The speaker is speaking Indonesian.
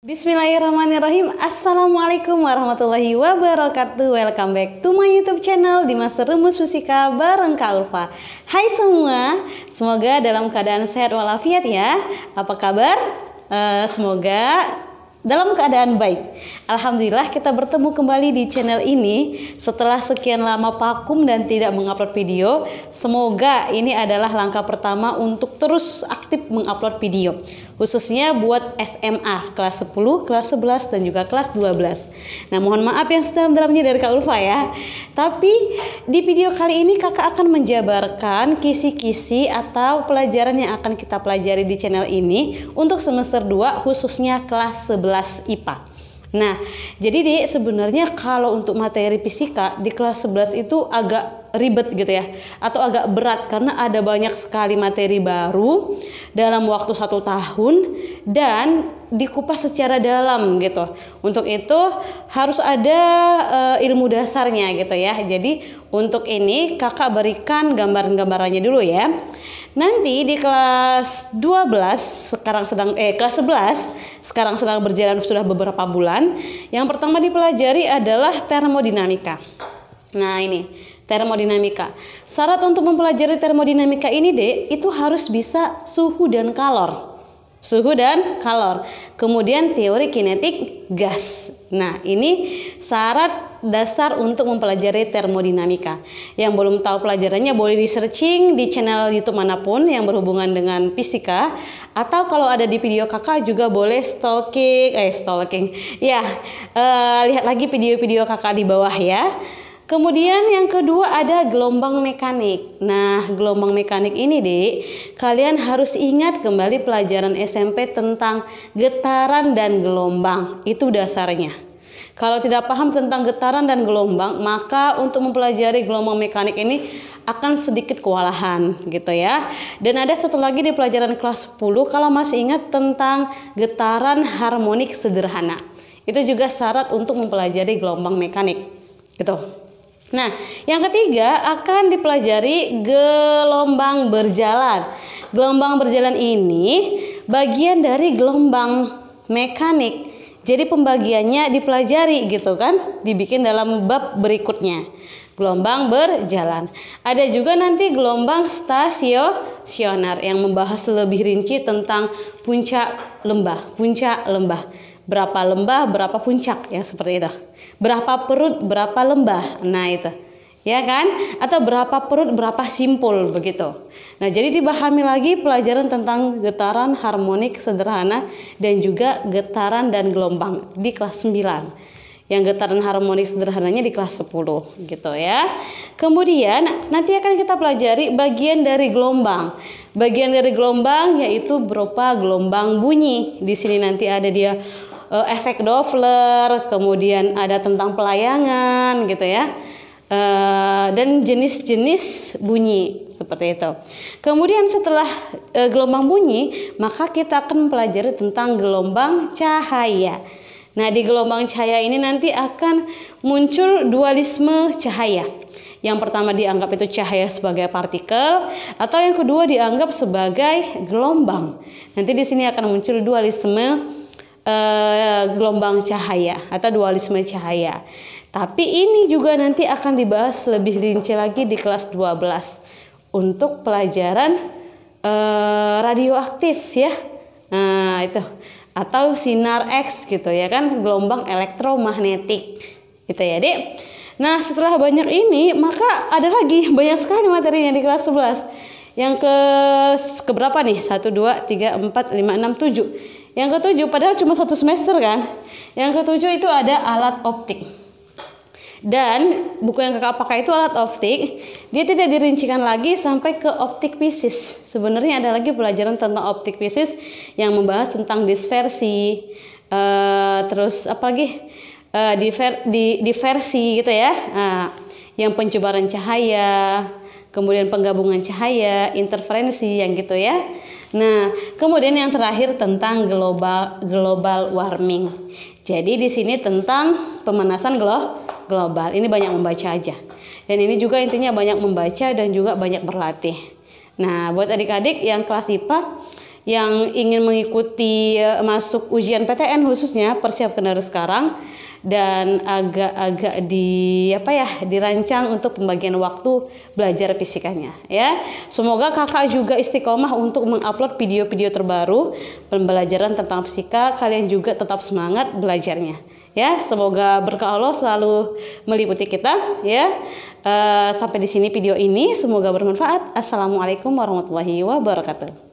Bismillahirrahmanirrahim. Assalamualaikum warahmatullahi wabarakatuh. Welcome back to my YouTube channel Dimas Rumus Fisika bareng Kak Ulfa. Hai semua, semoga dalam keadaan sehat walafiat ya. Apa kabar? Semoga dalam keadaan baik. Alhamdulillah kita bertemu kembali di channel ini setelah sekian lama vakum dan tidak mengupload video. Semoga ini adalah langkah pertama untuk terus aktif mengupload video, khususnya buat SMA kelas 10, kelas 11 dan juga kelas 12. Nah, mohon maaf yang sedalam-dalamnya dari Kak Ulfa ya. Tapi di video kali ini kakak akan menjabarkan kisi-kisi atau pelajaran yang akan kita pelajari di channel ini untuk semester 2 khususnya kelas 11 IPA. Nah, jadi Dek, sebenarnya kalau untuk materi fisika di kelas 11 itu agak ribet gitu ya, atau agak berat karena ada banyak sekali materi baru dalam waktu 1 tahun dan dikupas secara dalam gitu. Untuk itu harus ada ilmu dasarnya gitu ya. Jadi untuk ini kakak berikan gambaran-gambarannya dulu ya. Nanti di kelas 12 kelas 11 sekarang sedang berjalan sudah beberapa bulan. Yang pertama dipelajari adalah termodinamika. Nah, ini termodinamika. Syarat untuk mempelajari termodinamika ini, Dek, itu harus bisa suhu dan kalor. Suhu dan kalor. Kemudian teori kinetik gas. Nah, ini syarat dasar untuk mempelajari termodinamika. Yang belum tahu pelajarannya boleh di searching di channel YouTube manapun yang berhubungan dengan fisika, atau kalau ada di video kakak juga boleh stalking. Ya, lihat lagi video-video kakak di bawah ya. Kemudian yang kedua ada gelombang mekanik. Nah, gelombang mekanik ini, Dek, kalian harus ingat kembali pelajaran SMP tentang getaran dan gelombang. Itu dasarnya. Kalau tidak paham tentang getaran dan gelombang, maka untuk mempelajari gelombang mekanik ini akan sedikit kewalahan gitu ya. Dan ada satu lagi di pelajaran kelas 10 kalau masih ingat tentang getaran harmonik sederhana. Itu juga syarat untuk mempelajari gelombang mekanik gitu. Nah, yang ketiga akan dipelajari gelombang berjalan. Gelombang berjalan ini bagian dari gelombang mekanik. Jadi pembagiannya dipelajari gitu kan, dibikin dalam bab berikutnya. Gelombang berjalan. Ada juga nanti gelombang stasioner yang membahas lebih rinci tentang puncak lembah. Berapa lembah, berapa puncak, yang seperti itu. Berapa perut, berapa lembah. Nah, itu. Ya kan? Atau berapa perut, berapa simpul begitu. Nah, jadi dipahami lagi pelajaran tentang getaran harmonik sederhana dan juga getaran dan gelombang di kelas 9. Yang getaran harmonik sederhananya di kelas 10 gitu ya. Kemudian nanti akan kita pelajari bagian dari gelombang. Bagian dari gelombang yaitu berupa gelombang bunyi. Di sini nanti ada dia efek Doppler, kemudian ada tentang pelayangan gitu ya, dan jenis-jenis bunyi seperti itu. Kemudian setelah gelombang bunyi, maka kita akan mempelajari tentang gelombang cahaya. Nah, di gelombang cahaya ini nanti akan muncul dualisme cahaya. Yang pertama dianggap itu cahaya sebagai partikel, atau yang kedua dianggap sebagai gelombang. Nanti di sini akan muncul dualisme gelombang cahaya atau dualisme cahaya. Tapi ini juga nanti akan dibahas lebih rinci lagi di kelas 12 untuk pelajaran radioaktif ya. Nah, itu atau sinar X gitu ya kan, gelombang elektromagnetik gitu ya, Dek. Nah, setelah banyak ini maka ada lagi banyak sekali materinya di kelas 11. Yang keberapa nih? 1 2 3 4 5 6 7. Yang ketujuh, padahal cuma 1 semester kan. Yang ketujuh itu ada alat optik. Dan buku yang kakak pakai itu alat optik. Dia tidak dirincikan lagi sampai ke optik fisis. Sebenarnya ada lagi pelajaran tentang optik fisis yang membahas tentang dispersi. Terus apalagi diversi gitu ya. Yang pencebaran cahaya, kemudian penggabungan cahaya, interferensi yang gitu ya. Nah, kemudian yang terakhir tentang global warming. Jadi di sini tentang pemanasan global. Ini banyak membaca aja. Dan ini juga intinya banyak membaca dan juga banyak berlatih. Nah, buat adik-adik yang kelas IPA yang ingin mengikuti masuk ujian PTN khususnya, persiapkan dari sekarang. Dan agak-agak dirancang untuk pembagian waktu belajar fisikanya ya. Semoga kakak juga istiqomah untuk mengupload video-video terbaru pembelajaran tentang fisika. Kalian juga tetap semangat belajarnya ya. Semoga berkah Allah selalu meliputi kita ya. Sampai di sini video ini, semoga bermanfaat. Assalamualaikum warahmatullahi wabarakatuh.